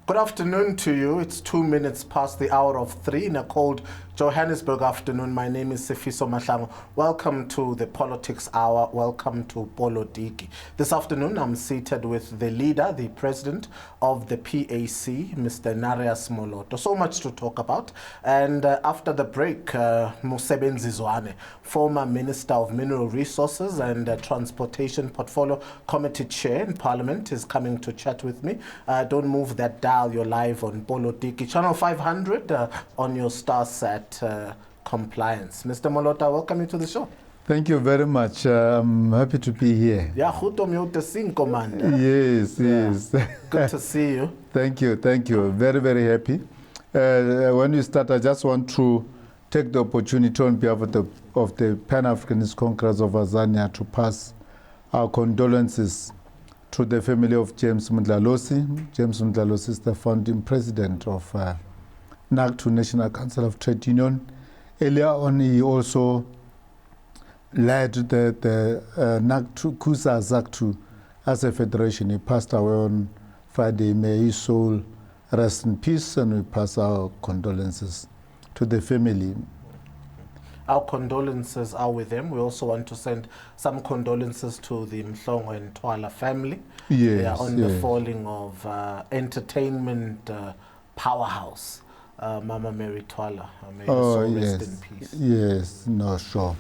Good afternoon to you. It's 2 minutes past the hour of 3 in a cold Johannesburg afternoon. My name is Sifiso Mahlangu. Welcome to the Politics Hour. Welcome to Polotiki. This afternoon, I'm seated with the leader, the president of the PAC, Mr. MOLOTO. So much to talk about. And after the break, MUSEBENZI ZWANE, former Minister of Mineral Resources and Transportation Portfolio Committee Chair in Parliament, is coming to chat with me. Don't move that dial. You're live on Polotiki, channel 500 on your StarSat compliance. Mr. MOLOTO, welcome you to the show. Thank you very much. I'm happy to be here. Yeah, Commander. Yes, yes. Good to see you. Thank you, thank you. Very, very happy. When we start, I just want to take the opportunity on behalf of the Pan-Africanist Congress of Azania to pass our condolences to the family of James Mdlalosi. James Mdlalosi is the founding president of NACTU, National Council of Trade Union. Earlier on, he also led the NACTU, KUSA ZACTU as a federation. He passed away on Friday. May his soul rest in peace, and we pass our condolences to the family. Our condolences are with them. We also want to send some condolences to the Mhlongo and Twala family. Yes, on the falling of entertainment powerhouse, Mama Mary Twala. May her soul rest in peace. Yes, no, sure.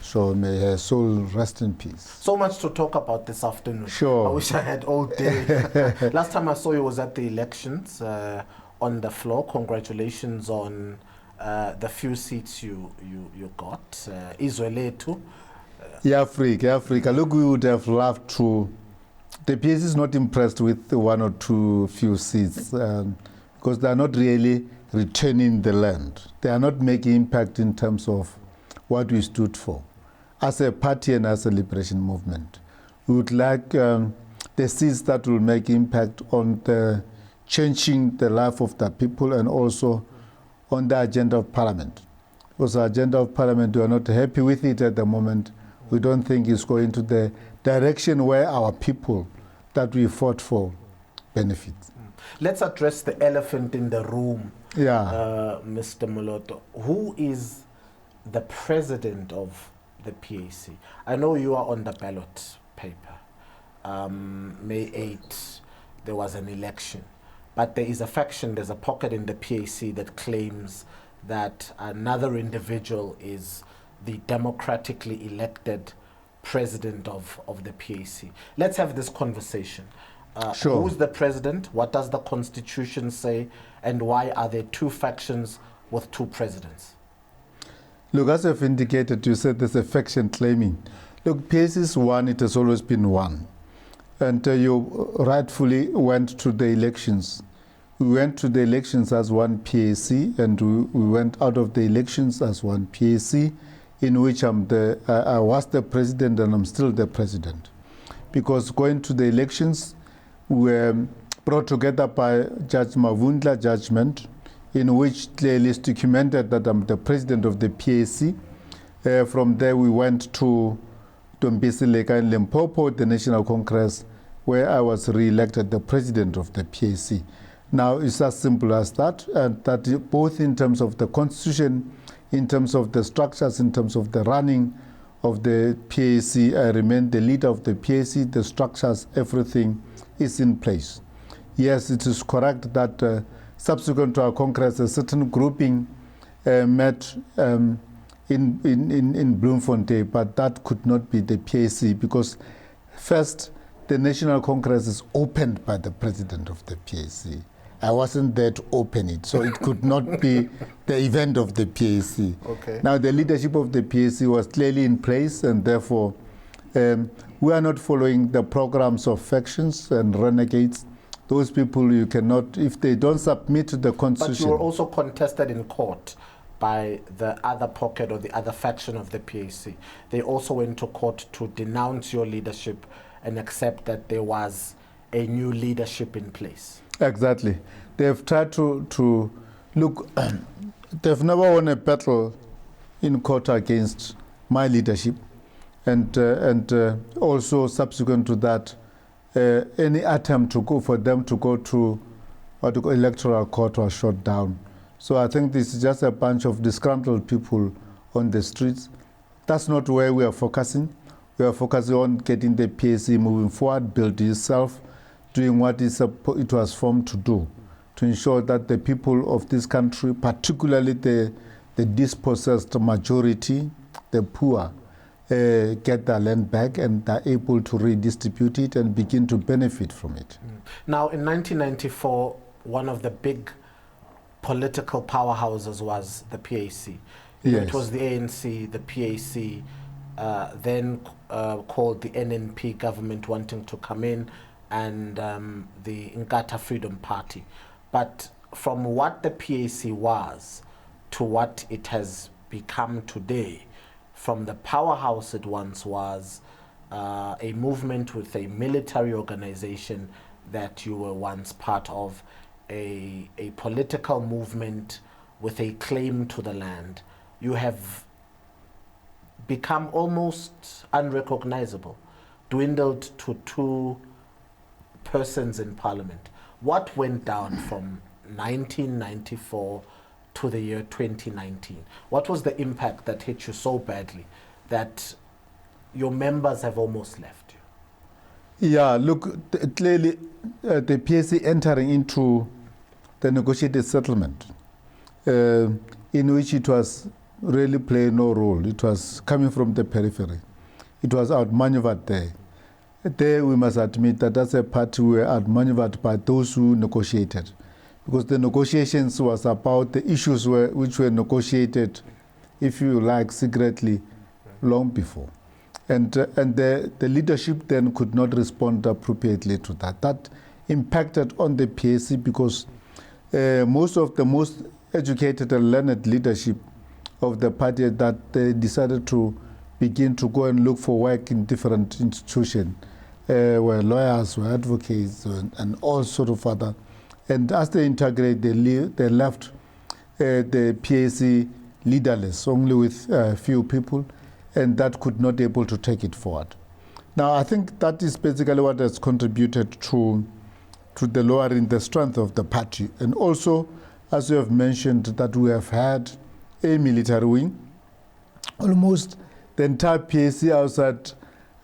So may her soul rest in peace. So much to talk about this afternoon. Sure. I wish I had all day. Last time I saw you was at the elections on the floor. Congratulations on the few seats you got. Israel too. Africa. Look, we would have loved to. The PAC is not impressed with one or two few seats because they are not really returning the land. They are not making impact in terms of what we stood for as a party and as a liberation movement. We would like the seats that will make impact on the changing the life of the people and also on the agenda of Parliament. Because the agenda of Parliament, we are not happy with it at the moment. We don't think it's going to the direction where our people that we fought for benefit. Let's address the elephant in the room, Mr. MOLOTO. Who is the president of the PAC? I know you are on the ballot paper. May 8th, there was an election. But there is a faction, there's a pocket in the PAC that claims that another individual is the democratically elected president of the PAC. Let's have this conversation. Sure. Who's the president? What does the Constitution say? And why are there two factions with two presidents? Look, as I've indicated, you said there's a faction claiming. Look, PAC is one, it has always been one. And you rightfully went to the elections. We went to the elections as one PAC, and we went out of the elections as one PAC, in which I was the president and I'm still the president. Because going to the elections, we were brought together by Judge Mavundla judgment, in which clearly is documented that I'm the president of the PAC. From there, we went to Dombisileka in Limpopo, the National Congress, where I was re-elected the president of the PAC. Now, it's as simple as that, and that both in terms of the Constitution, in terms of the structures, in terms of the running of the PAC, I remain the leader of the PAC, the structures, everything is in place. Yes, it is correct that subsequent to our Congress, a certain grouping met in Bloemfontein, but that could not be the PAC because first, the National Congress is opened by the president of the PAC. I wasn't there to open it, so it could not be the event of the PAC. Okay. Now, the leadership of the PAC was clearly in place, and therefore, we are not following the programs of factions and renegades. Those people, you cannot, if they don't submit to the Constitution. But you were also contested in court by the other pocket or the other faction of the PAC. They also went to court to denounce your leadership and accept that there was a new leadership in place. Exactly. They've tried to look, they've never won a battle in court against my leadership. And also subsequent to that, any attempt to go for them to go to what the electoral court was shut down. So I think this is just a bunch of disgruntled people on the streets. That's not where we are focusing. We are focusing on getting the PAC moving forward, building itself, doing what it was formed to do, to ensure that the people of this country, particularly the dispossessed majority, the poor, get their land back and are able to redistribute it and begin to benefit from it. Now, in 1994, one of the big political powerhouses was the PAC. Yes. It was the ANC, the PAC, then called the NNP government wanting to come in, and the Inkatha Freedom Party. But from what the PAC was to what it has become today, from the powerhouse it once was, a movement with a military organization that you were once part of, a political movement with a claim to the land, you have become almost unrecognizable, dwindled to 2 persons in parliament. What went down from 1994 to the year 2019? What was the impact that hit you so badly that your members have almost left you? Yeah, look, clearly the PAC entering into the negotiated settlement, in which it was really playing no role. It was coming from the periphery. It was outmaneuvered there. There we must admit that as a party we were outmaneuvered by those who negotiated, because the negotiations was about the issues which were negotiated, if you like, secretly long before. And the leadership then could not respond appropriately to that. That impacted on the PAC because most of the most educated and learned leadership of the party that they decided to begin to go and look for work in different institutions, where lawyers, were advocates, and all sort of other. And as they integrate, they left the PAC leaderless, only with a few people, and that could not be able to take it forward. Now, I think that is basically what has contributed to the lowering the strength of the party. And also, as you have mentioned, that we have had a military wing. Almost the entire PAC outside,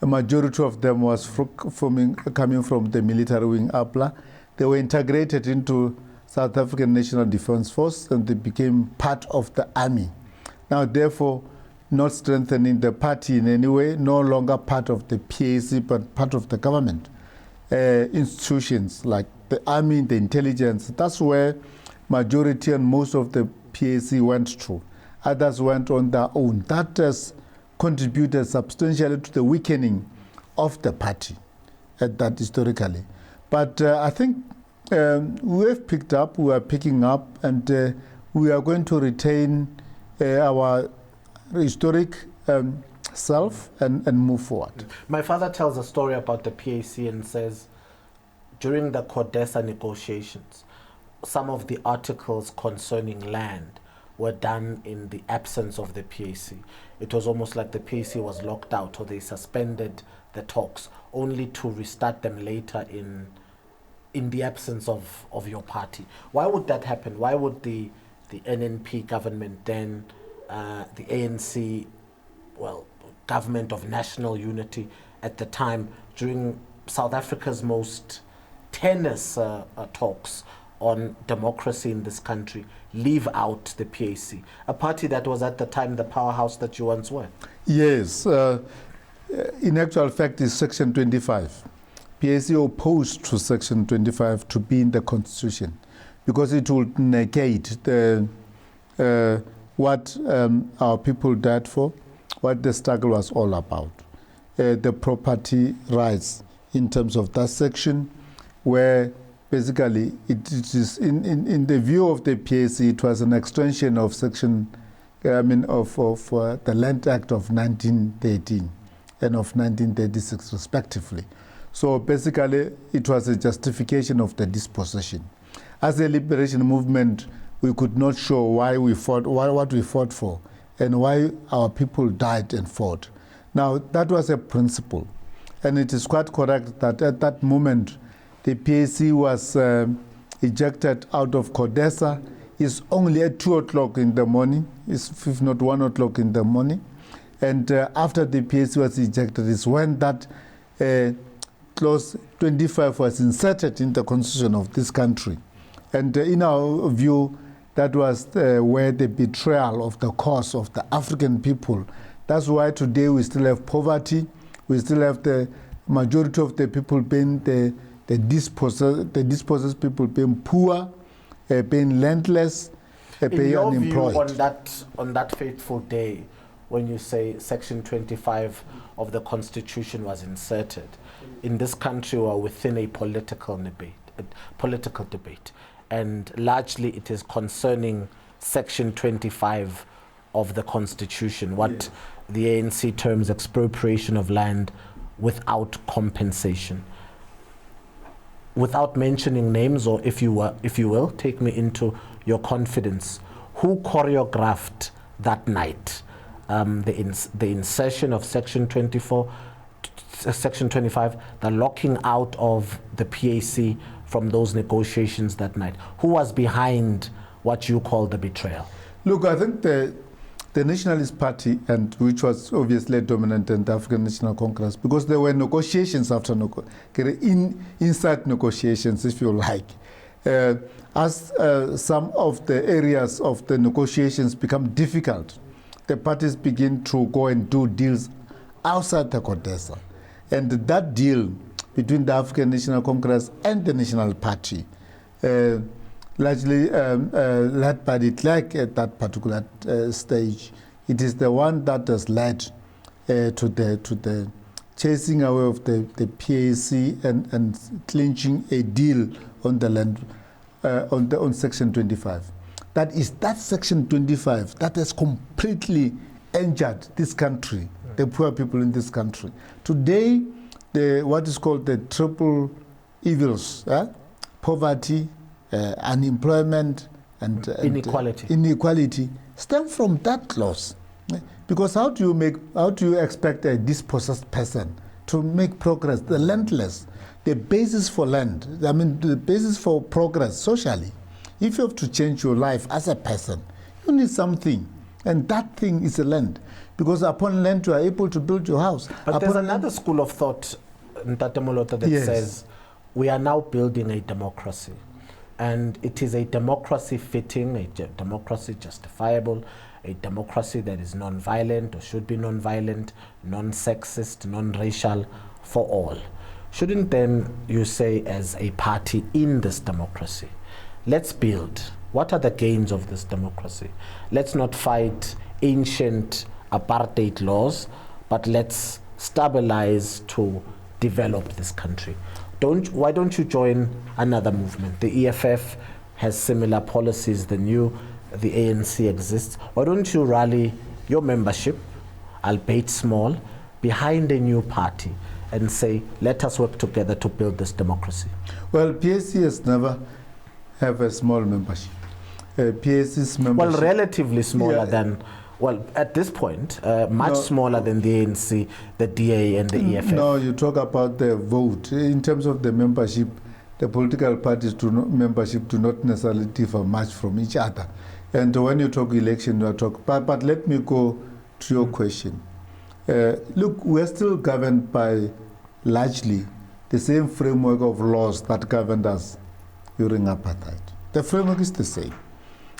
a majority of them was coming from the military wing, APLA. They were integrated into South African National Defence Force and they became part of the army. Now, therefore, not strengthening the party in any way, no longer part of the PAC, but part of the government institutions like the army, the intelligence. That's where majority and most of the PAC went to. Others went on their own. That has contributed substantially to the weakening of the party at that historically. But I think we have picked up, we are picking up, and we are going to retain our historic self and move forward. My father tells a story about the PAC and says during the CODESA negotiations, some of the articles concerning land were done in the absence of the PAC. It was almost like the PAC was locked out, or they suspended the talks, only to restart them later in the absence of your party. Why would that happen? Why would the NNP government then, the ANC, well, government of national unity at the time, during South Africa's most tenous talks on democracy in this country, leave out the PAC, a party that was at the time the powerhouse that you once were? Yes. In actual fact, is Section 25. PAC opposed to Section 25 to be in the Constitution because it would negate what our people died for, what the struggle was all about. The property rights in terms of that section, where basically it is in the view of the PAC, it was an extension of section, of the Land Act of 1913 and of 1936 respectively. So basically it was a justification of the dispossession. As a liberation movement, we could not show why we fought, what we fought for, and why our people died and fought. Now, that was a principle. And it is quite correct that at that moment, the PAC was ejected out of CODESA is only at 2 o'clock in the morning, if not 1 o'clock in the morning. And after the PAC was ejected is when that clause 25 was inserted in the constitution of this country. And in our view, that was where the betrayal of the cause of the African people. That's why today we still have poverty. We still have the majority of the people being the dispossessed people being poor, being landless, being unemployed. In your view, on that fateful day, when you say Section 25 of the Constitution was inserted, in this country we are within a political debate, and largely it is concerning Section 25 of the Constitution, what the ANC terms expropriation of land without compensation. Without mentioning names, or if you will, take me into your confidence, who choreographed that night the insertion of Section 24, Section 25, the locking out of the PAC from those negotiations that night? Who was behind what you call the betrayal? Look, I think the Nationalist Party, and which was obviously dominant in the African National Congress, because there were negotiations after inside negotiations, if you like. As some of the areas of the negotiations become difficult, the parties begin to go and do deals outside the CODESA. And that deal between the African National Congress and the National Party, largely led by the clerk at that particular stage, it is the one that has led to the chasing away of the PAC and clinching a deal on the land on Section 25. That is that Section 25 that has completely injured this country, the poor people in this country. Today, what is called the triple evils, poverty, unemployment, and inequality stem from that clause. Because how do you expect a dispossessed person to make progress? The landless, the basis for land, I mean the basis for progress socially. If you have to change your life as a person, you need something, and that thing is a land. Because upon land you are able to build your house. But there's another school of thought, Ntate MOLOTO, that says we are now building a democracy. And it is a democracy fitting, a democracy justifiable, a democracy that is non-violent or should be non-violent, non-sexist, non-racial for all. Shouldn't then you say, as a party in this democracy, let's build? What are the gains of this democracy? Let's not fight ancient apartheid laws, but let's stabilize to develop this country. Why don't you join another movement? The EFF has similar policies than you. The ANC exists. Why don't you rally your membership, albeit small, behind a new party and say, let us work together to build this democracy? Well, PAC has never have a small membership. PAC's membership... Well, relatively smaller than... Well, at this point, much smaller than the ANC, the DA, and the EFF. No, you talk about the vote. In terms of the membership, the political parties membership do not necessarily differ much from each other. And when you talk election, you talk... But let me go to your question. Look, we're still governed by largely the same framework of laws that governed us during apartheid. The framework is the same.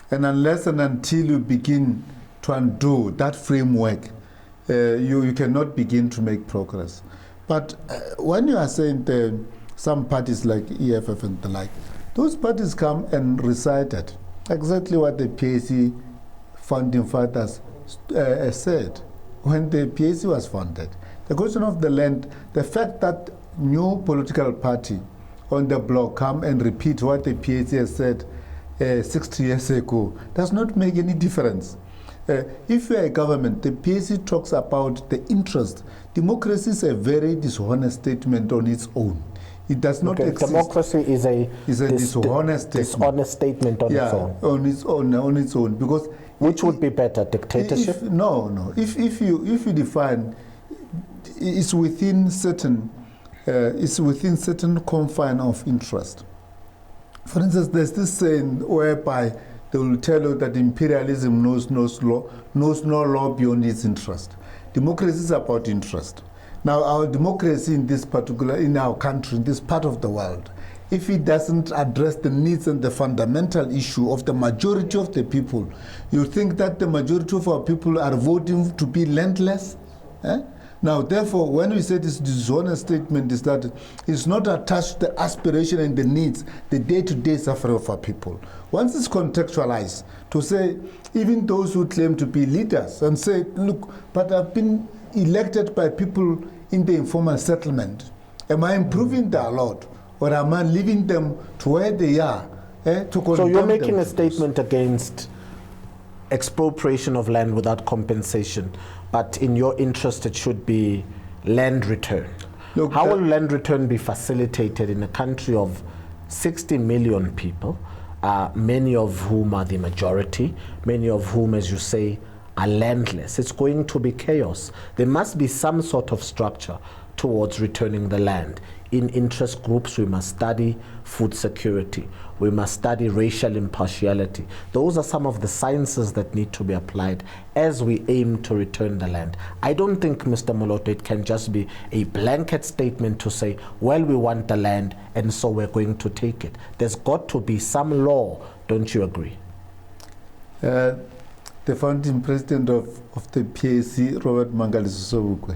And unless and until you begin to undo that framework, you cannot begin to make progress. But when you are saying some parties like EFF and the like, those parties come and recited exactly what the PAC founding fathers said when the PAC was founded. The question of the land, the fact that new political party on the block come and repeat what the PAC has said 60 years ago does not make any difference. If you are a government, the PAC talks about the interest. Democracy is a very dishonest statement on its own. It does not exist. Democracy is a dishonest statement on its own. On its own, because which would be better, dictatorship? No. If you define, it's within certain confine of interest. For instance, there's this saying whereby they will tell you that imperialism knows no law beyond its interest. Democracy is about interest. Now, our democracy in our country, in this part of the world, if it doesn't address the needs and the fundamental issue of the majority of the people, you think that the majority of our people are voting to be landless? Eh? Now, therefore, when we say this ZWANE statement is that it's not attached to the aspiration and the needs, the day-to-day suffering of our people. Once it's contextualized, to say, even those who claim to be leaders and say, look, but I've been elected by people in the informal settlement. Am I improving their lot? Or am I leaving them to where they are? So you're making a statement against expropriation of land without compensation, but in your interest it should be land return. Look, how will land return be facilitated in a country of 60 million people, many of whom are the majority, many of whom, as you say, are landless? It's going to be chaos. There must be some sort of structure towards returning the land. In interest groups, we must study food security. We must study racial impartiality. Those are some of the sciences that need to be applied as we aim to return the land. I don't think, Mr. Moloto, it can just be a blanket statement to say, well, we want the land and so we're going to take it. There's got to be some law. Don't you agree? The founding president of the PAC, Robert Mangaliso,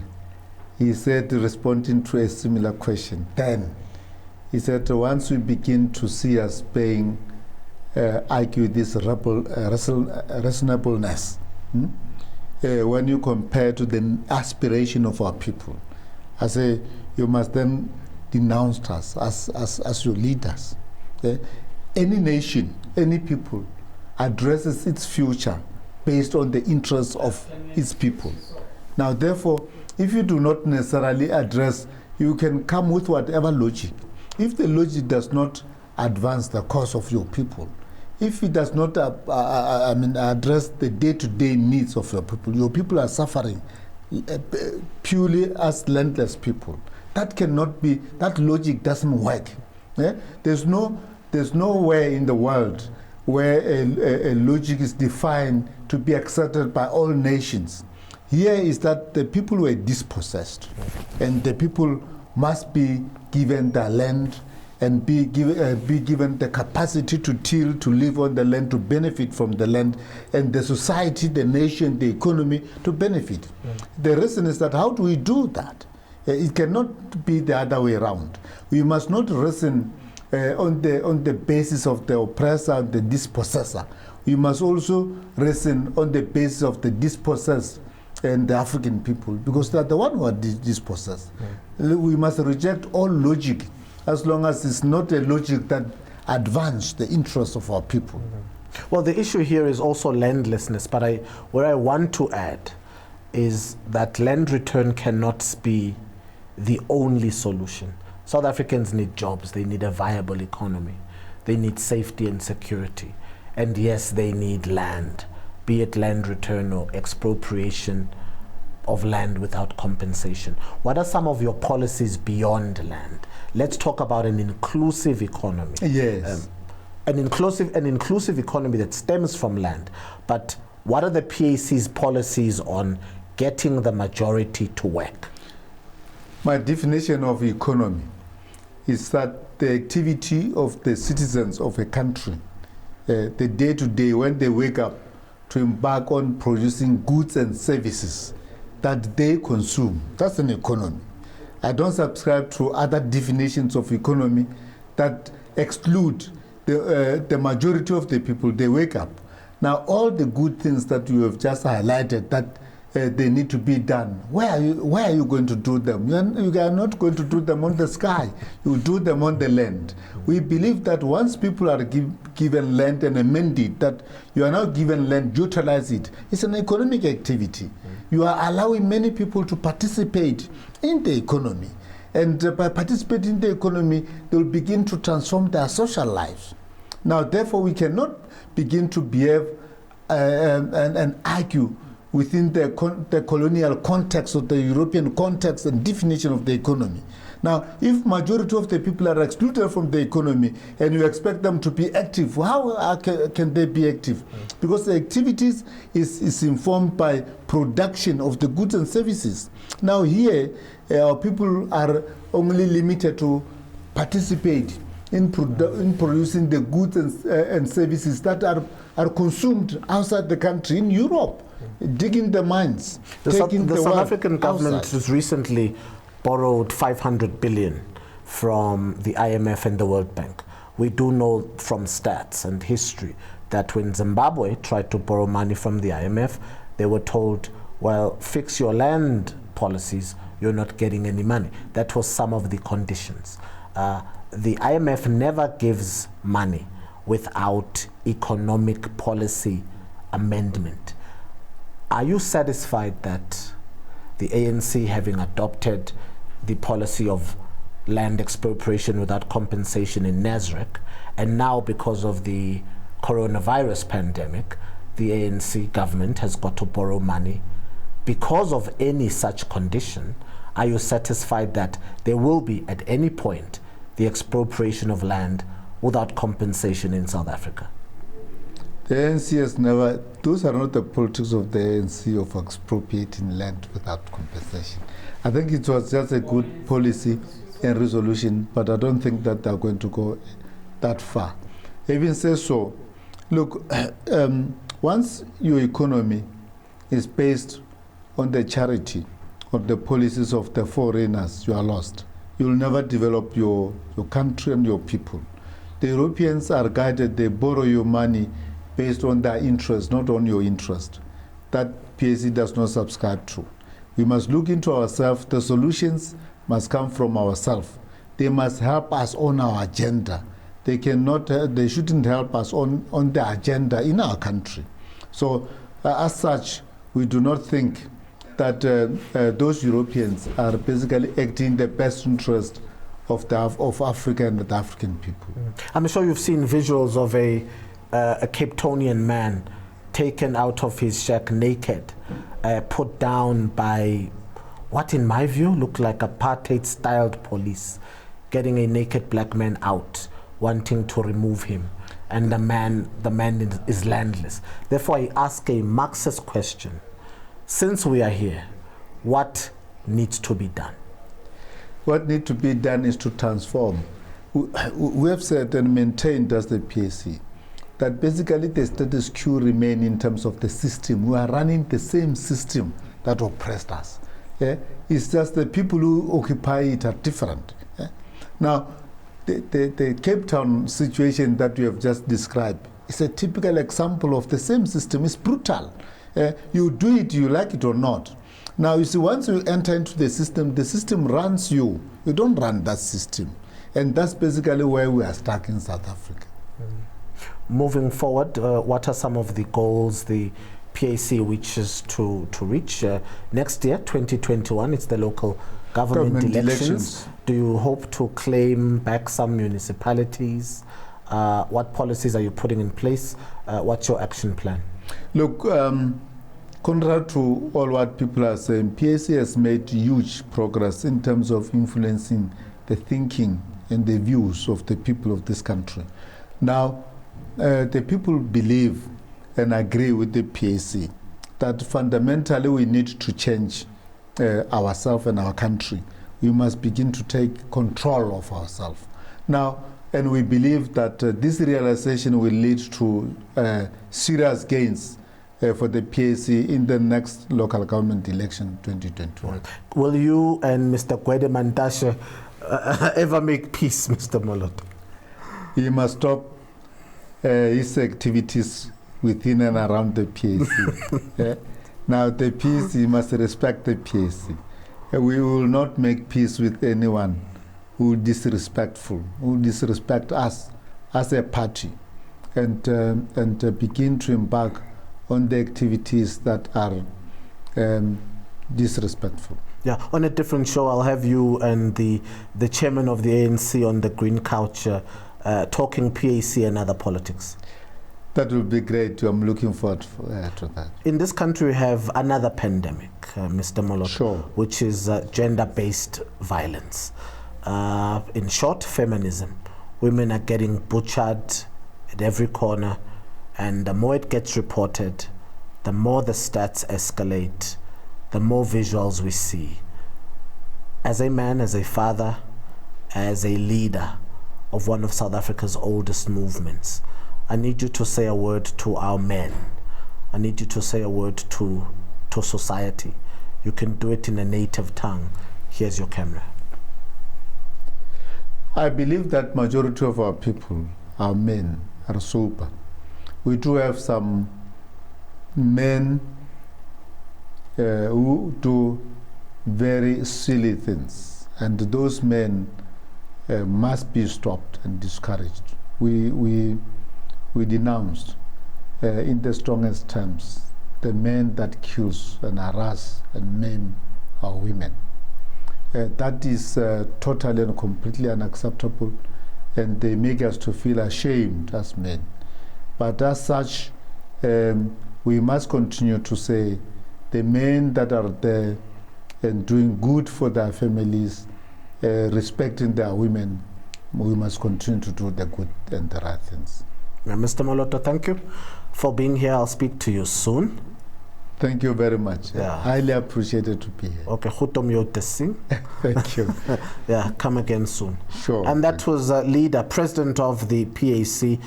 he said, responding to a similar question then, he said, once we begin to see us being argue this reasonableness, when you compare to the aspiration of our people, I say, you must then denounce us as your leaders. Any nation, any people addresses its future based on the interests of its people. Now, therefore, if you do not necessarily address, you can come with whatever logic. If the logic does not advance the cause of your people, if it does not address the day-to-day needs of your people are suffering purely as landless people. That cannot be, that logic doesn't work. There's nowhere in the world where a logic is defined to be accepted by all nations. Here is that the people were dispossessed, and the people must be given their land and be given the capacity to till, to live on the land, to benefit from the land, and the society, the nation, the economy to benefit. The reason is that how do we do that? It cannot be the other way around. We must not reason on the basis of the oppressor and the dispossessor. We must also reason on the basis of the dispossessed and the African people, because they are the one who are dispossessed. We must reject all logic as long as it's not a logic that advances the interests of our people. Well, the issue here is also landlessness, but what I want to add is that land return cannot be the only solution. South Africans need jobs, they need a viable economy, they need safety and security, and yes, they need land, be it land return or expropriation of land without compensation. What are some of your policies beyond land? Let's talk about an inclusive economy. Yes. An inclusive economy that stems from land. But what are the PAC's policies on getting the majority to work? My definition of economy is that the activity of the citizens of a country, the day-to-day, when they wake up, to embark on producing goods and services that they consume. That's an economy. I don't subscribe to other definitions of economy that exclude the majority of the people. They wake up. Now, all the good things that you have just highlighted that they need to be done, where are you going to do them? You are not going to do them on the sky. You do them on the land. We believe that once people are given land and a mandate that you are now given land, utilize it. It's an economic activity. You are allowing many people to participate in the economy. And by participating in the economy, they will begin to transform their social lives. Now, therefore, we cannot begin to behave and argue within the colonial context of the European context and definition of the economy. Now, if majority of the people are excluded from the economy and you expect them to be active, how can they be active? Because the activities is informed by production of the goods and services. Now here, our people are only limited to participate in producing the goods and services that are consumed outside the country, in Europe, digging the mines. The South African government has recently borrowed 500 billion from the IMF and the World Bank. We do know from stats and history that when Zimbabwe tried to borrow money from the IMF, they were told, well, fix your land policies, you're not getting any money. That was some of the conditions. The IMF never gives money without economic policy amendment. Are you satisfied that the ANC, having adopted the policy of land expropriation without compensation in Nasrec, and now because of the coronavirus pandemic, the ANC government has got to borrow money because of any such condition, are you satisfied that there will be at any point the expropriation of land without compensation in South Africa? The ANC has never, those are not the politics of the ANC of expropriating land without compensation. I think it was just a good policy and resolution, but I don't think that they're going to go that far. Even say so, look, once your economy is based on the charity or the policies of the foreigners, you are lost. You will never develop your country and your people. The Europeans are guided, they borrow your money based on their interest, not on your interest. That PAC does not subscribe to. We must look into ourselves. The solutions must come from ourselves. They must help us on our agenda. They cannot, they shouldn't help us on the agenda in our country. So as such, we do not think that those Europeans are basically acting in the best interest of Africa and the African people. I'm sure you've seen visuals of a Cape Townian man taken out of his shack naked, put down by what in my view looked like apartheid-styled police, getting a naked black man out, wanting to remove him, and the man is landless. Therefore, I ask a Marxist question. Since we are here, what needs to be done? What needs to be done is to transform. We have said and maintained as the PAC that basically the status quo remain in terms of the system. We are running the same system that oppressed us. Yeah? It's just the people who occupy it are different. Yeah? Now, the Cape Town situation that you have just described is a typical example of the same system. It's brutal. You do it, you like it or not. Now, you see, once you enter into the system runs you. You don't run that system. And that's basically where we are stuck in South Africa. Moving forward, what are some of the goals the PAC wishes to reach next year, 2021? It's the local government elections. Do you hope to claim back some municipalities? What policies are you putting in place? What's your action plan? Look, contrary to all what people are saying, PAC has made huge progress in terms of influencing the thinking and the views of the people of this country. Now, the people believe and agree with the PAC that fundamentally we need to change ourselves and our country. We must begin to take control of ourselves. Now, and we believe that this realization will lead to serious gains for the PAC in the next local government election 2021. Will you and Mr. Gwede Mantashe ever make peace, Mr. Moloto? He must stop his activities within and around the PAC. Now the PAC must respect the PAC. We will not make peace with anyone who is disrespectful, who disrespect us as a party, and begin to embark on the activities that are disrespectful. Yeah, on a different show, I'll have you and the chairman of the ANC on the green couch talking PAC and other politics. That will be great. I'm looking forward to that. In this country, we have another pandemic, Mr. Moloto, sure, which is gender-based violence. In short, feminism. Women are getting butchered at every corner, and the more it gets reported, the more the stats escalate, the more visuals we see. As a man, as a father, as a leader of one of South Africa's oldest movements, I need you to say a word to our men. I need you to say a word to society. You can do it in a native tongue. Here's your camera. I believe that majority of our people, our men, are sober. We do have some men who do very silly things, and those men must be stopped and discouraged. We denounced in the strongest terms the men that kills and harass and maim our women. That is totally and completely unacceptable, and they make us to feel ashamed as men. But as such, we must continue to say the men that are there and doing good for their families, respecting their women, we must continue to do the good and the right things. Mr. Moloto, thank you for being here. I'll speak to you soon. Thank you very much. Yeah. Highly appreciated to be here. Okay, Thank you. Yeah, come again soon. Sure. And that was leader, president of the PAC,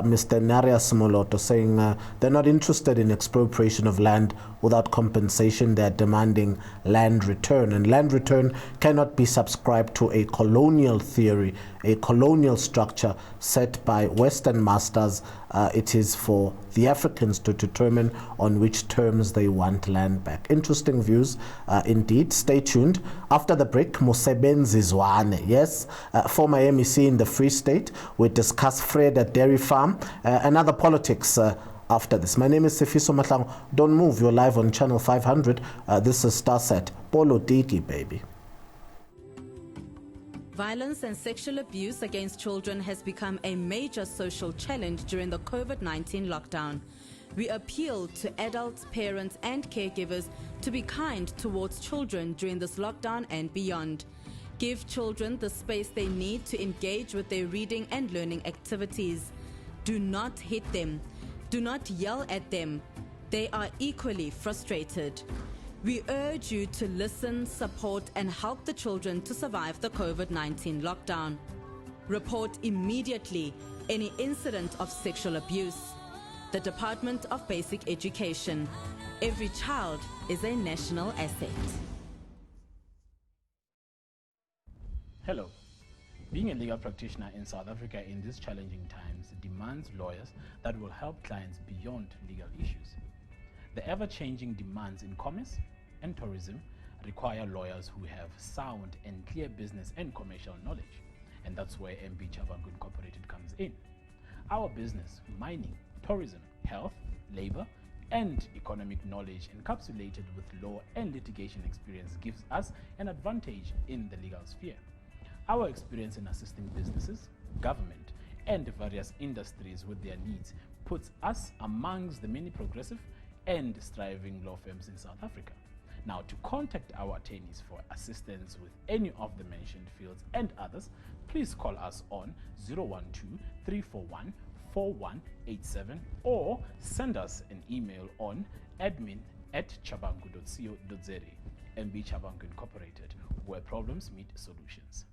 Mr. Narias Moloto, saying they're not interested in expropriation of land without compensation. They're demanding land return. And land return cannot be subscribed to a colonial theory, a colonial structure set by Western masters. It is for the Africans to determine on which terms they want land back. Interesting views indeed. Stay tuned. After the break, MUSEBENZI ZWANE. Yes, former MEC in the Free State. We discuss Fred Dairy Farm and other politics after this. My name is Sifiso Mahlangu. Don't move. You're live on Channel 500. This is Starset. Polotiki, baby. Violence and sexual abuse against children has become a major social challenge during the COVID-19 lockdown. We appeal to adults, parents and caregivers to be kind towards children during this lockdown and beyond. Give children the space they need to engage with their reading and learning activities. Do not hit them. Do not yell at them. They are equally frustrated. We urge you to listen, support and help the children to survive the COVID-19 lockdown. Report immediately any incident of sexual abuse. The Department of Basic Education. Every child is a national asset. Hello. Being a legal practitioner in South Africa in these challenging times demands lawyers that will help clients beyond legal issues. The ever-changing demands in commerce and tourism require lawyers who have sound and clear business and commercial knowledge, and that's where MB Chabangu Incorporated comes in. Our business, mining, tourism, health, labor, and economic knowledge encapsulated with law and litigation experience gives us an advantage in the legal sphere. Our experience in assisting businesses, government, and various industries with their needs puts us amongst the many progressive and striving law firms in South Africa. Now, to contact our attorneys for assistance with any of the mentioned fields and others, please call us on 012-341-4187 or send us an email on admin@chabangu.co.za. MB Chabangu Incorporated, where problems meet solutions.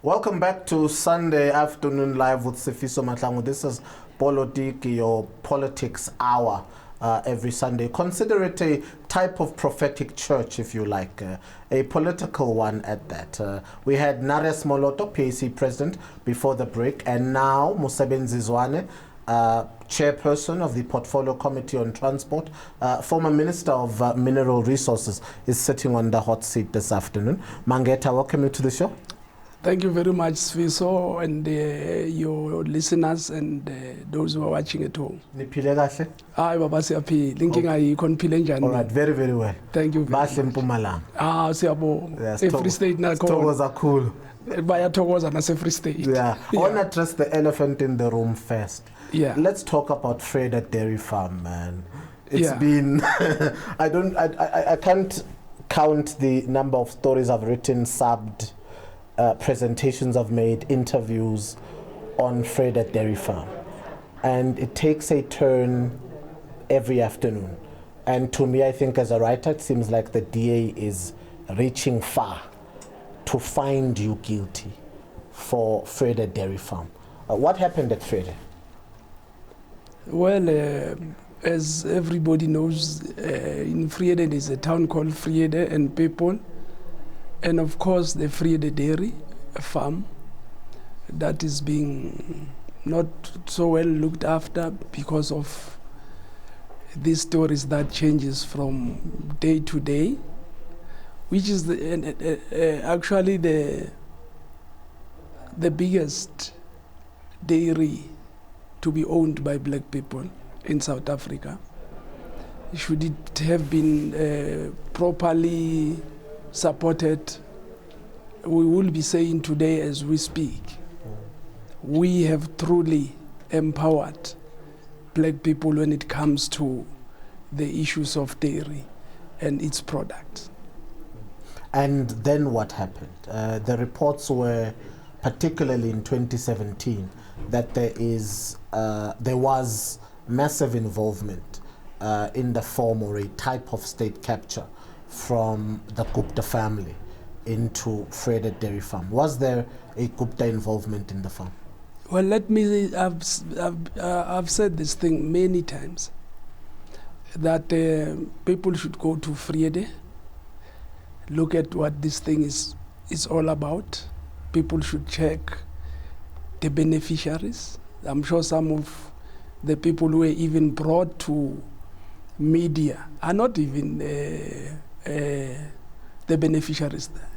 Welcome back to Sunday Afternoon Live with Sifiso Mahlangu. This is Polotiki, your politics hour, every Sunday. Consider it a type of prophetic church, if you like, a political one at that. We had Nares MOLOTO, PAC president, before the break, and now MUSEBENZI ZWANE, chairperson of the Portfolio Committee on Transport, former Minister of Mineral Resources, is sitting on the hot seat this afternoon. Mangeta, welcome you to the show. Thank you very much, Sfiso, and your listeners and those who are watching at home. Niphile kahle? Hayi baba siyaphila. Inkinga ayikho niphile njani? All right, very, very well. Thank you very Bahle much. Mpumalanga. Siyabonga. Free State nakhona. Sithokoza kakhulu. Bayathokoza nase Free State. Yeah. I want to address the elephant in the room first. Yeah. Let's talk about Freda Dairy Farm, man. It's Yeah. been I can't count the number of stories I've written, subbed, presentations I've made, interviews on Freda Dairy Farm. And it takes a turn every afternoon. And to me, I think as a writer, it seems like the DA is reaching far to find you guilty for Freda Dairy Farm. What happened at Freda? Well, as everybody knows, in Friede there is a town called Friede and people, and of course the Friede Dairy Farm that is being not so well looked after because of these stories that changes from day to day, which is actually the biggest dairy to be owned by black people in South Africa. Should it have been properly supported, we will be saying today as we speak, we have truly empowered black people when it comes to the issues of dairy and its products. And then what happened? The reports were, particularly in 2017, that there was massive involvement in the form or a type of state capture from the Gupta family into Freda Dairy Farm. Was there a Gupta involvement in the farm? Well, let me, I've said this thing many times, that people should go to Friede, look at what this thing is all about. People should check the beneficiaries. I'm sure some of the people who were even brought to media are not even the beneficiaries there.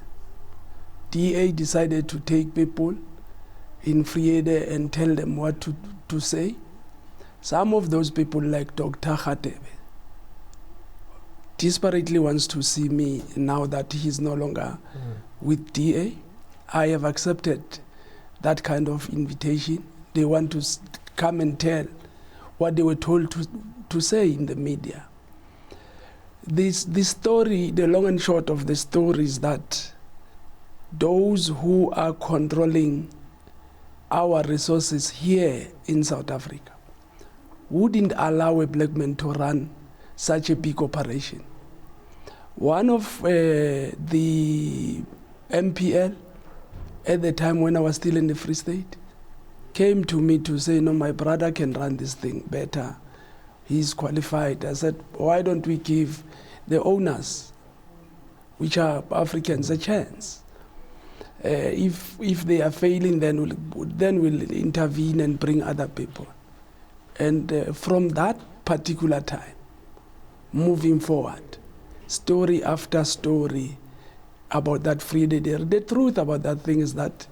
DA decided to take people in Friede and tell them what to say. Some of those people, like Dr. Khatebe, desperately wants to see me now that he's no longer with DA. I have accepted that kind of invitation. They want to come and tell what they were told to say in the media. This story, the long and short of the story is that those who are controlling our resources here in South Africa wouldn't allow a black man to run such a big operation. One of the MPL at the time when I was still in the Free State came to me to say, no, my brother can run this thing better. He's qualified. I said, why don't we give the owners, which are Africans, a chance? If they are failing, then we'll intervene and bring other people. And from that particular time, moving forward, story after story about that Friede Dairy. The truth about that thing is that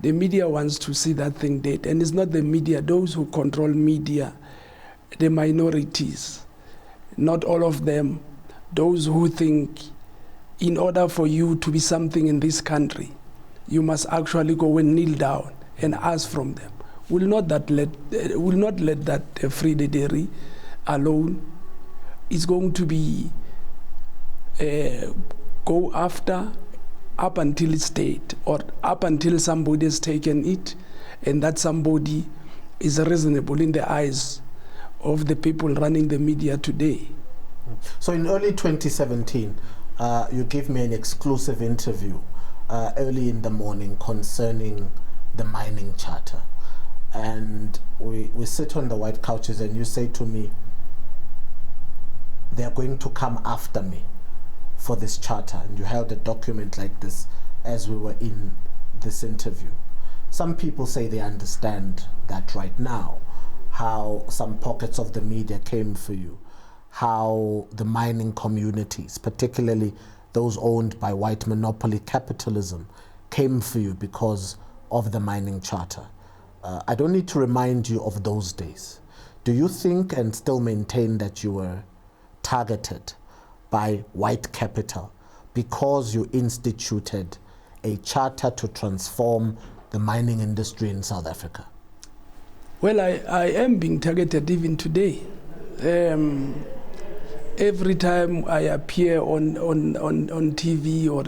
the media wants to see that thing dead. And it's not the media, those who control media, the minorities, not all of them, those who think in order for you to be something in this country, you must actually go and kneel down and ask from them. Will not let that Friede Dairy alone. It's going to be go after up until it's dead, or up until somebody has taken it, and that somebody is reasonable in the eyes of the people running the media today. So in early 2017, you gave me an exclusive interview early in the morning concerning the mining charter. And we sit on the white couches and you say to me, they're going to come after me for this charter. And you held a document like this as we were in this interview. Some people say they understand that right now, how some pockets of the media came for you, how the mining communities, particularly those owned by white monopoly capitalism, came for you because of the mining charter. I don't need to remind you of those days. Do you think and still maintain that you were targeted by white capital because you instituted a charter to transform the mining industry in South Africa? Well, I am being targeted even today. Every time I appear on TV or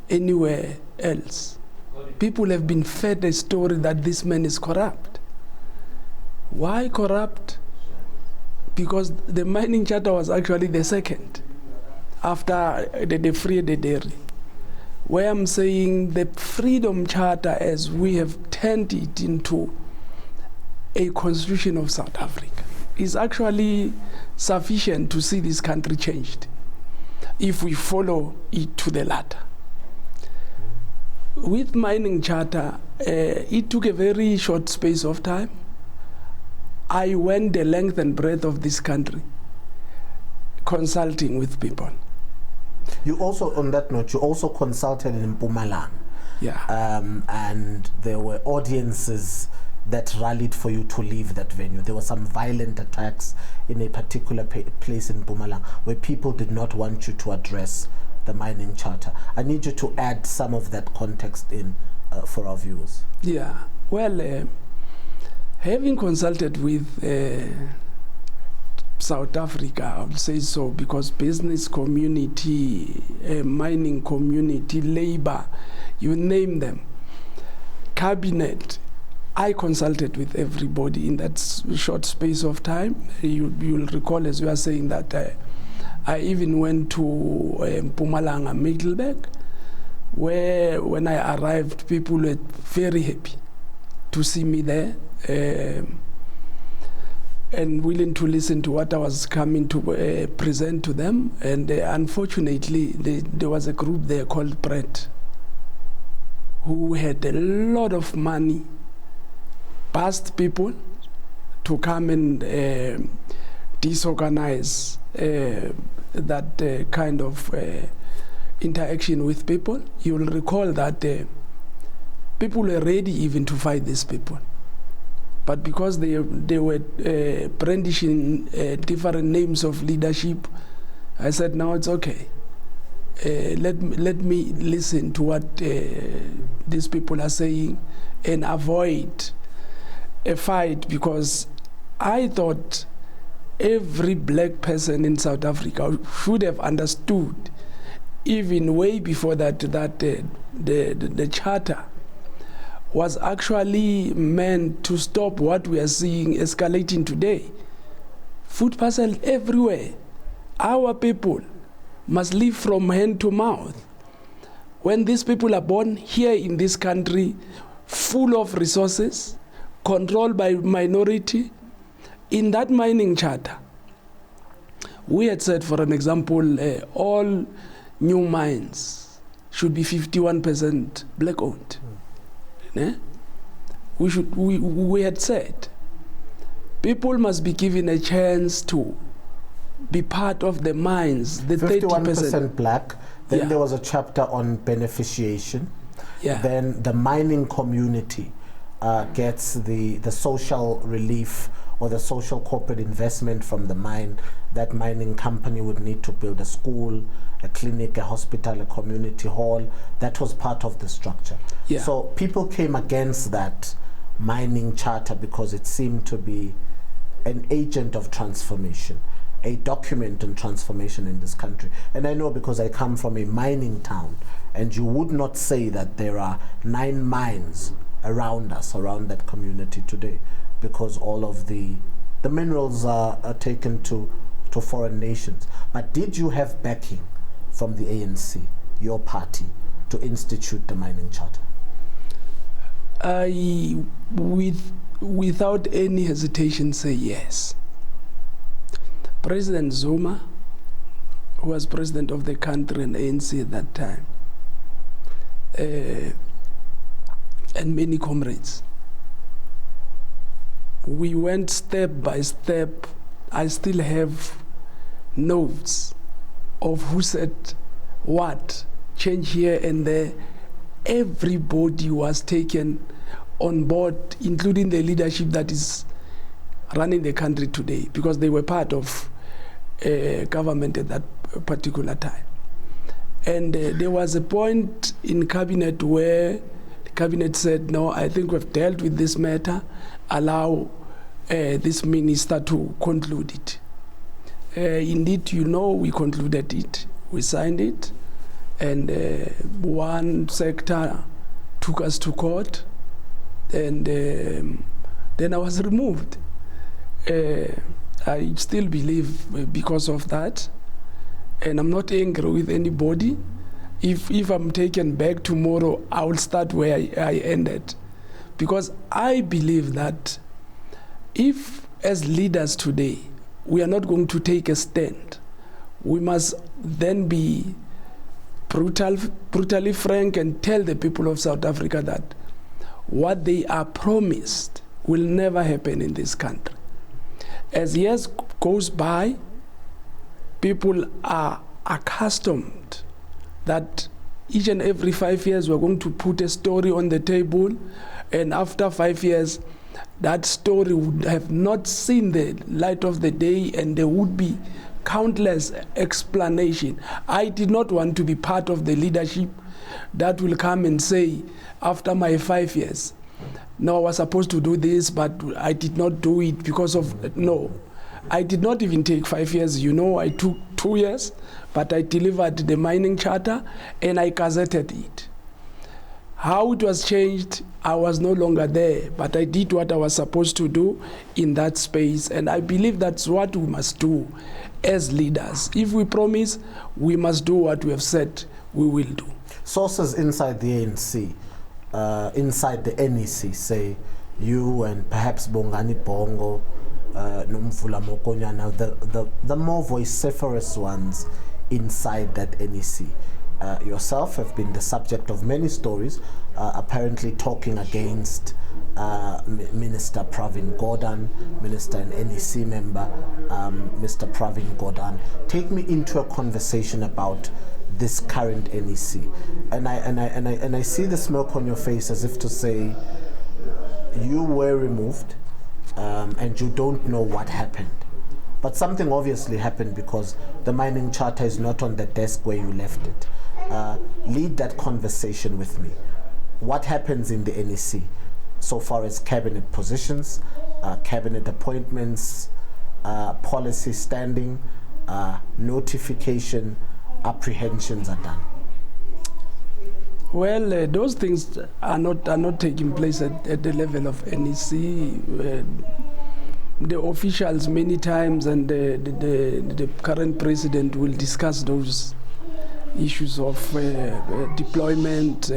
anywhere else, people have been fed a story that this man is corrupt. Why corrupt? Because the mining charter was actually the second after the Free Dairy, where I'm saying the Freedom Charter, as we have turned it into a constitution of South Africa, is actually sufficient to see this country changed if we follow it to the latter. With mining charter, it took a very short space of time. I went the length and breadth of this country consulting with people. You also, on that note, you also consulted in Mpumalanga. Yeah. And there were audiences that rallied for you to leave that venue. There were some violent attacks in a particular place in Mpumalanga where people did not want you to address the mining charter. I need you to add some of that context in for our viewers. Yeah, well, having consulted with South Africa, I would say so, because business community, mining community, labor, you name them, cabinet, I consulted with everybody in that short space of time. You'll recall, as you are saying, that I even went to Mpumalanga, Middelburg, where when I arrived, people were very happy to see me there and willing to listen to what I was coming to present to them. And unfortunately, there was a group there called Brett, who had a lot of money, past people to come and disorganize that kind of interaction with people. You will recall that people were ready even to fight these people. But because they were brandishing different names of leadership, I said, no, it's okay. Let me listen to what these people are saying and avoid a fight, because I thought every black person in South Africa should have understood, even way before that the charter was actually meant to stop what we are seeing escalating today. Food parcel everywhere. Our people must live from hand to mouth. When these people are born here in this country, full of resources, controlled by minority, in that mining charter, we had said, for an example, all new mines should be 51% black owned. We had said people must be given a chance to be part of the mines. The 51% black. Then Yeah. there was a chapter on beneficiation. Yeah. Then the mining community gets the social relief or the social corporate investment from the mine. That mining company would need to build a school, a clinic, a hospital, a community hall. That was part of the structure. Yeah. So people came against that mining charter because it seemed to be an agent of transformation, a document on transformation in this country. And I know because I come from a mining town, and you would not say that there are 9 mines around us, around that community today, because all of the minerals are taken to foreign nations. But did you have backing from the ANC, your party, to institute the mining charter? I, without any hesitation, say yes. President Zuma, who was president of the country and ANC at that time, and many comrades, we went step by step. I still have notes of who said what, change here and there. Everybody was taken on board, including the leadership that is running the country today, because they were part of government at that particular time. And there was a point in cabinet where the cabinet said, no, I think we've dealt with this matter, allow this minister to conclude it. Indeed, you know, we concluded it, we signed it, and one sector took us to court, and then I was removed. I still believe because of that, and I'm not angry with anybody. If I'm taken back tomorrow, I will start where I ended, because I believe that if, as leaders today, we are not going to take a stand, we must then be brutally frank and tell the people of South Africa that what they are promised will never happen in this country. As years goes by, people are accustomed that each and every 5 years we're going to put a story on the table, and after 5 years, that story would have not seen the light of the day, and there would be countless explanation. I did not want to be part of the leadership that will come and say, after my 5 years, no, I was supposed to do this, but I did not do it because of, no. I did not even take 5 years, you know, I took 2 years, but I delivered the mining charter and I gazetted it. How it was changed, I was no longer there, but I did what I was supposed to do in that space, and I believe that's what we must do as leaders. If we promise, we must do what we have said we will do. Sources inside the ANC, inside the NEC, say you and perhaps Bongani Bongo, Nomvula Mokonyana, the more vociferous ones inside that NEC. Yourself have been the subject of many stories, apparently talking against Minister Pravin Gordhan, Minister and NEC member, Mr. Pravin Gordhan. Take me into a conversation about this current NEC, and I see the smirk on your face as if to say you were removed, and you don't know what happened. But something obviously happened, because the mining charter is not on the desk where you left it. Lead that conversation with me. What happens in the NEC so far as cabinet positions, cabinet appointments, policy standing, notification, apprehensions are done? Well, those things are not taking place at the level of NEC. The officials many times and the current president will discuss those issues of deployment,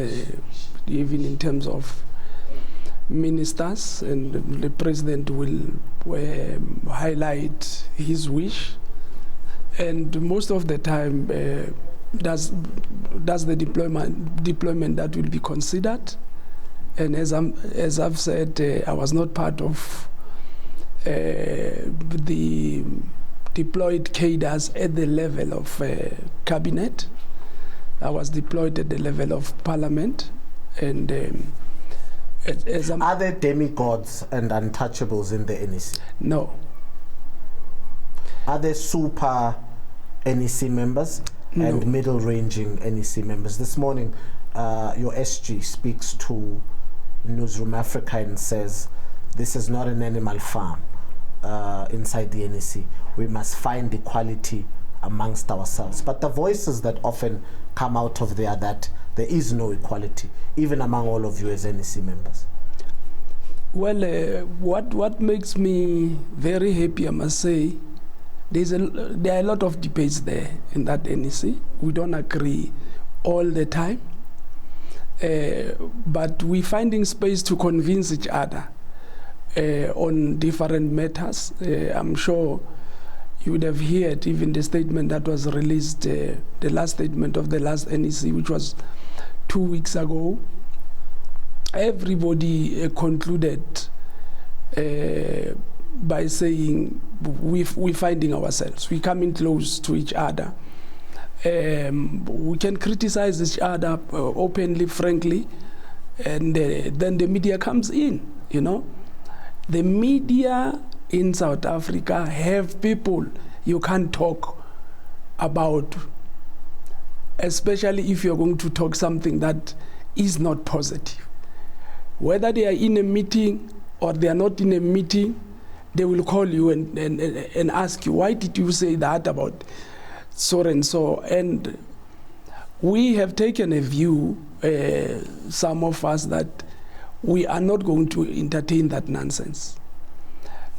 even in terms of ministers, and the president will highlight his wish, and most of the time does the deployment that will be considered. And as I've said, I was not part of the deployed cadres at the level of cabinet. I was deployed at the level of parliament, and are there demigods and untouchables in the NEC? No. Are there super NEC members and middle-ranging NEC members? This morning, your SG speaks to Newsroom Africa and says, this is not an animal farm inside the NEC. We must find equality amongst ourselves. But the voices that often come out of there, that there is no equality, even among all of you as NEC members. Well, what makes me very happy, I must say, there are a lot of debates there in that NEC. We don't agree all the time, but we're finding space to convince each other on different matters. I'm sure you would have heard even the statement that was released, the last statement of the last NEC, which was 2 weeks ago. Everybody concluded by saying we're finding ourselves, we're coming close to each other. We can criticize each other openly, frankly, and then the media comes in, you know. The media in South Africa have people you can't talk about, especially if you're going to talk something that is not positive. Whether they are in a meeting or they are not in a meeting, they will call you and ask you, why did you say that about so and so? And we have taken a view, some of us, that we are not going to entertain that nonsense.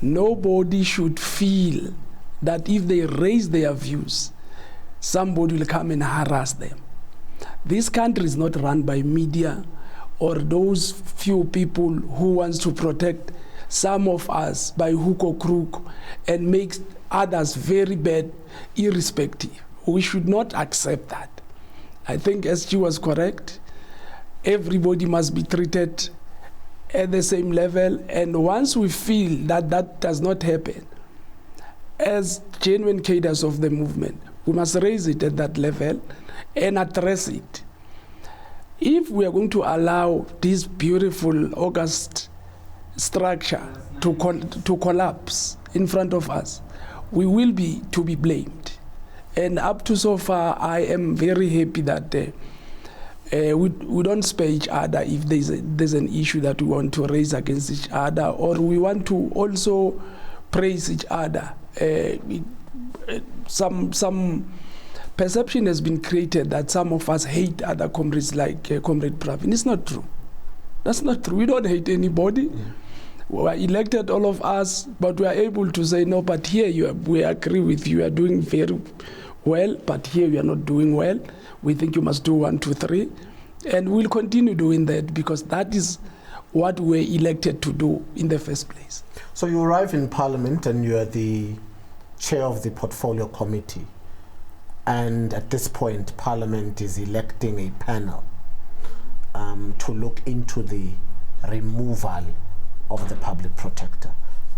Nobody should feel that if they raise their views, somebody will come and harass them. This country is not run by media or those few people who wants to protect some of us by hook or crook and makes others very bad, irrespective. We should not accept that. I think SG was correct. Everybody must be treated at the same level, and once we feel that that does not happen, as genuine cadres of the movement, we must raise it at that level and address it. If we are going to allow this beautiful, august structure to collapse in front of us, we will be to be blamed. And up to so far, I am very happy that we don't spare each other if there's an issue that we want to raise against each other, or we want to also praise each other. Some perception has been created that some of us hate other comrades like Comrade Pravin. It's not true. That's not true. We don't hate anybody. Yeah. We are elected, all of us, but we are able to say, no, but here we agree with you, you are doing very well, but here you are not doing well. We think you must do 1, 2, 3. And we'll continue doing that because that is what we're elected to do in the first place. So you arrive in Parliament and you are the chair of the Portfolio Committee. And at this point, Parliament is electing a panel to look into the removal of the public protector.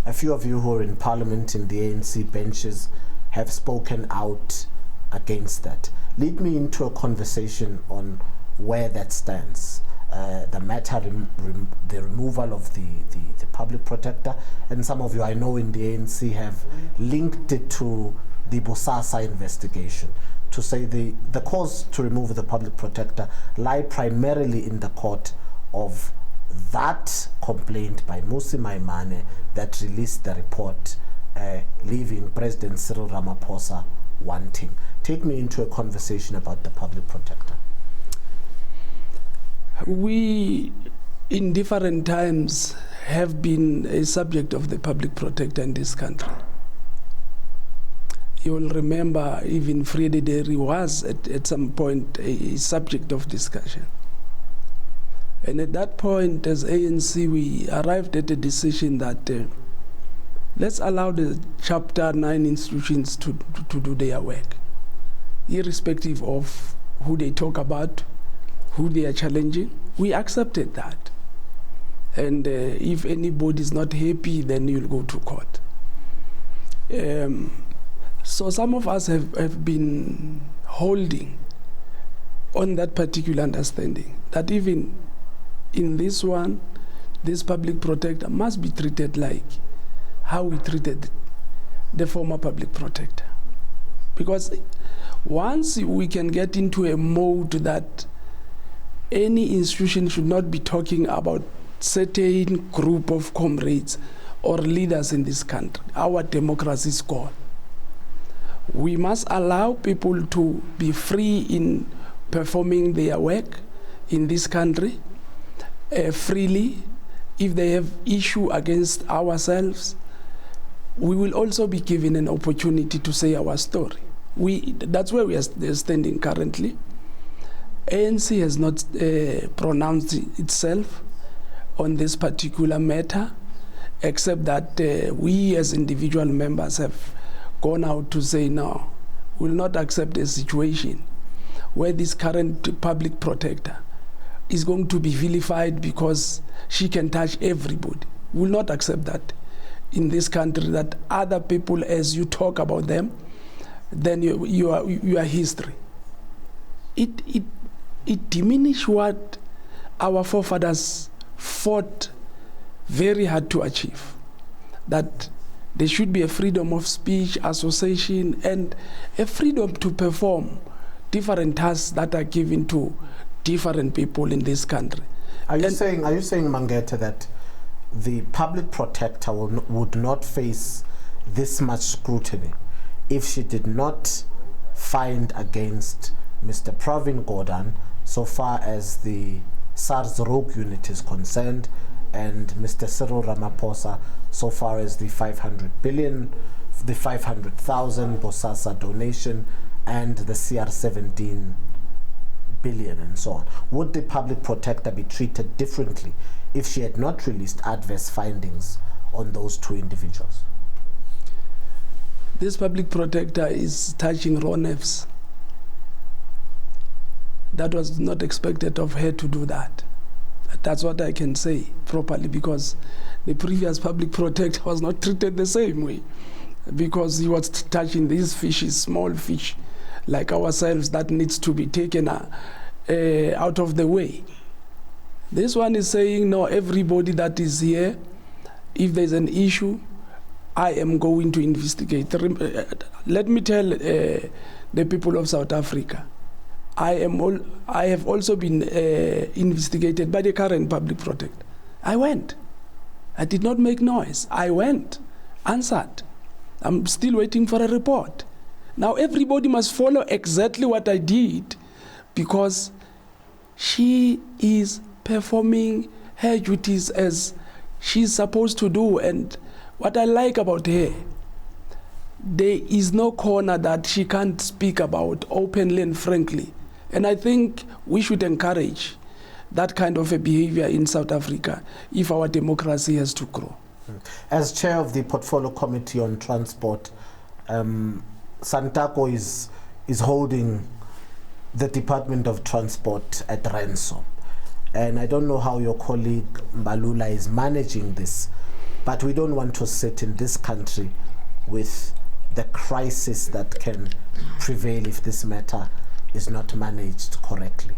A few of you who are in Parliament in the ANC benches have spoken out against that. Lead me into a conversation on where that stands. The matter, the removal of the public protector, and some of you I know in the ANC have linked it to the Bosasa investigation, to say the cause to remove the public protector lie primarily in the court of that complaint by Musi Maimane that released the report leaving President Cyril Ramaphosa wanting. Take me into a conversation about the public protector. We, in different times, have been a subject of the public protector in this country. You will remember even Friede Deri was at some point a subject of discussion. And at that point, as ANC, we arrived at a decision that let's allow the Chapter 9 institutions to do their work, irrespective of who they talk about, who they are challenging. We accepted that. And if anybody is not happy, then you'll go to court. So some of us have been holding on that particular understanding, that even in this one, this public protector must be treated like how we treated the former public protector. Because once we can get into a mode that any institution should not be talking about certain group of comrades or leaders in this country, our democracy is gone. We must allow people to be free in performing their work in this country freely. If they have issue against ourselves, we will also be given an opportunity to say our story. That's where we are standing currently. ANC has not pronounced itself on this particular matter, except that we as individual members have gone out to say no, we will not accept a situation where this current public protector is going to be vilified because she can touch everybody. We will not accept that in this country, that other people, as you talk about them, then you are history. It diminishes what our forefathers fought very hard to achieve, that there should be a freedom of speech, association, and a freedom to perform different tasks that are given to different people in this country. Are you saying, Mangete, that the public protector would not face this much scrutiny if she did not find against Mr. Pravin Gordhan so far as the SARS rogue unit is concerned, and Mr. Cyril Ramaphosa so far as the 500 billion, the 500,000 Bosasa donation, and the CR17 billion and so on? Would the public protector be treated differently if she had not released adverse findings on those two individuals? This public protector is touching raw nerves. That was not expected of her to do that. That's what I can say properly, because the previous public protector was not treated the same way, because he was touching these fishes, small fish like ourselves, that needs to be taken out of the way. This one is saying, no, everybody that is here, if there's an issue, I am going to investigate. Let me tell the people of South Africa, I have also been investigated by the current public protector. I went. I did not make noise. I went, answered. I'm still waiting for a report. Now everybody must follow exactly what I did, because she is performing her duties as she's supposed to do. And what I like about her, there is no corner that she can't speak about openly and frankly. And I think we should encourage that kind of a behavior in South Africa if our democracy has to grow. As chair of the Portfolio Committee on Transport, SANTACO is holding the Department of Transport at ransom. And I don't know how your colleague Mbalula is managing this, but we don't want to sit in this country with the crisis that can prevail if this matter is not managed correctly.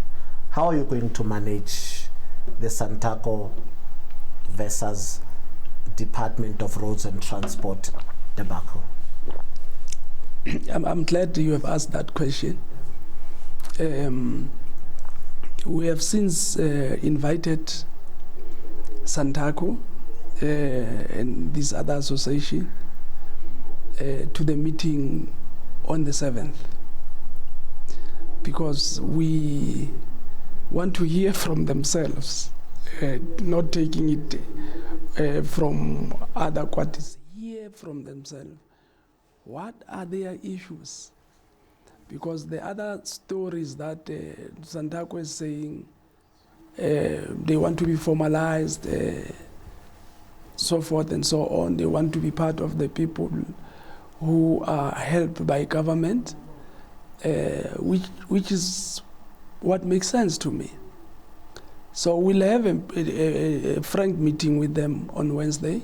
How are you going to manage the SANTACO versus Department of Roads and Transport debacle? I'm glad you have asked that question. We have since invited SANTACO and this other association to the meeting on the 7th, because we want to hear from themselves, not taking it from other quarters. Hear from themselves. What are their issues? Because the other stories that SANTACO is saying, they want to be formalized, so forth and so on. They want to be part of the people who are helped by government, which is what makes sense to me. So we'll have a frank meeting with them on Wednesday,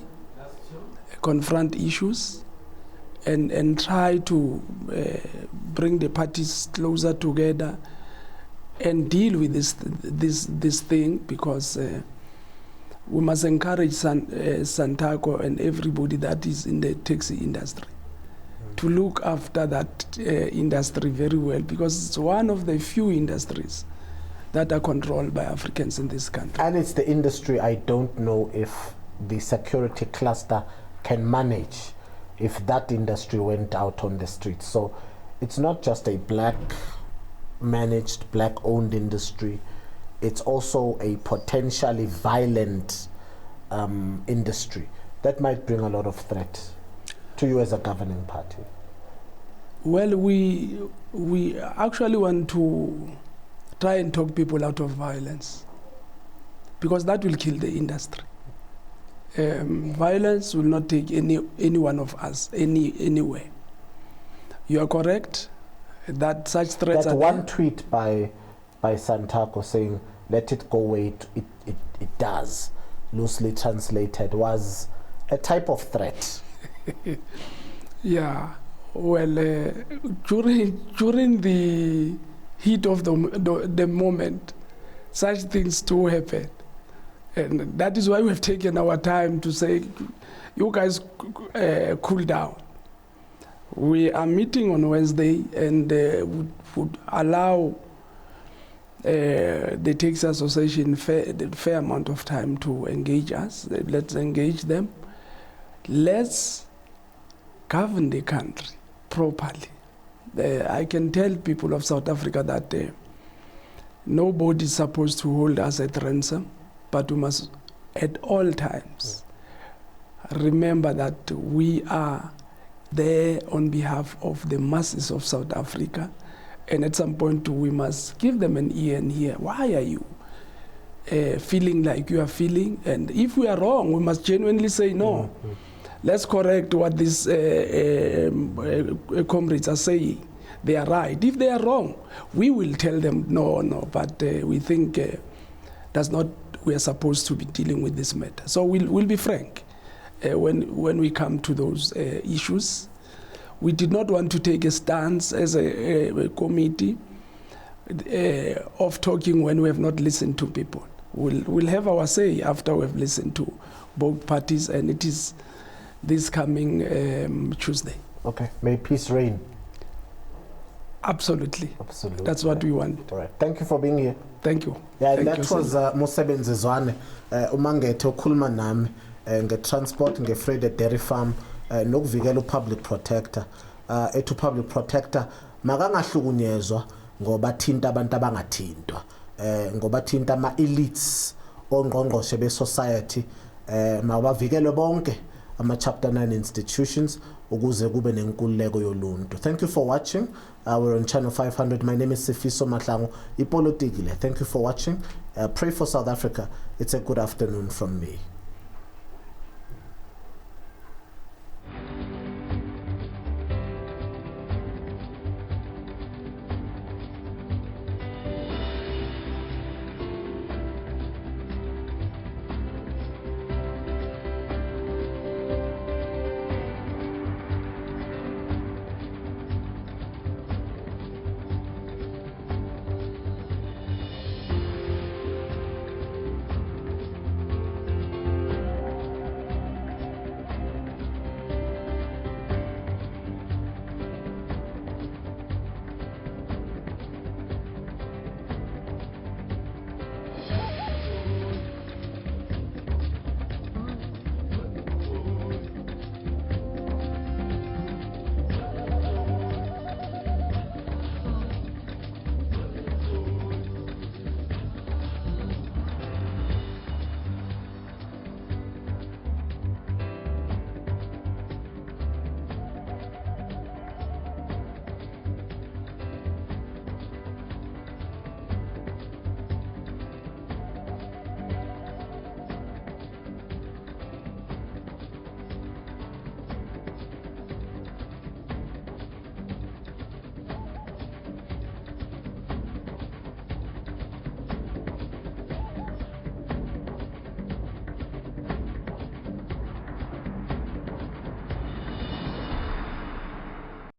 confront issues, and try to bring the parties closer together and deal with this thing, because we must encourage SANTACO and everybody that is in the taxi industry to look after that industry very well, because it's one of the few industries that are controlled by Africans in this country. And it's the industry I don't know if the security cluster can manage if that industry went out on the streets. So it's not just a black managed, black owned industry, it's also a potentially violent industry that might bring a lot of threat to you as a governing party. Well, we actually want to try and talk people out of violence, because that will kill the industry. Violence will not take any one of us anywhere. You are correct that such threats that are one there. tweet by Santako saying let it go where it does, loosely translated, was a type of threat. Yeah, well, during the heat of the moment, such things do happen. And that is why we've taken our time to say, you guys cool down. We are meeting on Wednesday, and would allow the Taxi Association the fair amount of time to engage us. Let's engage them. Let's govern the country properly. I can tell people of South Africa that nobody is supposed to hold us at ransom, but we must at all times remember that we are there on behalf of the masses of South Africa, and at some point we must give them an ear and hear, why are you feeling like you are feeling? And if we are wrong, we must genuinely say no. Let's correct what these comrades are saying. They are right. If they are wrong, we will tell them no, but we think that's not, we are supposed to be dealing with this matter. So we'll be frank when we come to those issues. We did not want to take a stance as a committee of talking when we have not listened to people. We'll have our say after we've listened to both parties, and it is this coming Tuesday. Okay, may peace reign. Absolutely. Absolutely. That's what we want. All right. Thank you for being here. Thank you. Yeah, Thank that you, was MUSEBENZI ZWANE. Umangethe ukhuluma nami nge-transport, nge-Freight Dairy Farm, nokuvikela u-public protector. Ethu public protector makangahlukunyezwa ngoba thinta abantu abangathintwa. Ngoba thinta ama-elites ongqongqoshe be-society, mabavikelwe bonke ama-chapter 9 institutions ukuze kube nenkululeko yoluntu. Thank you for watching. We're on channel 500. My name is Sifiso Mahlangu, Polotiki. Thank you for watching. Pray for South Africa. It's a good afternoon from me.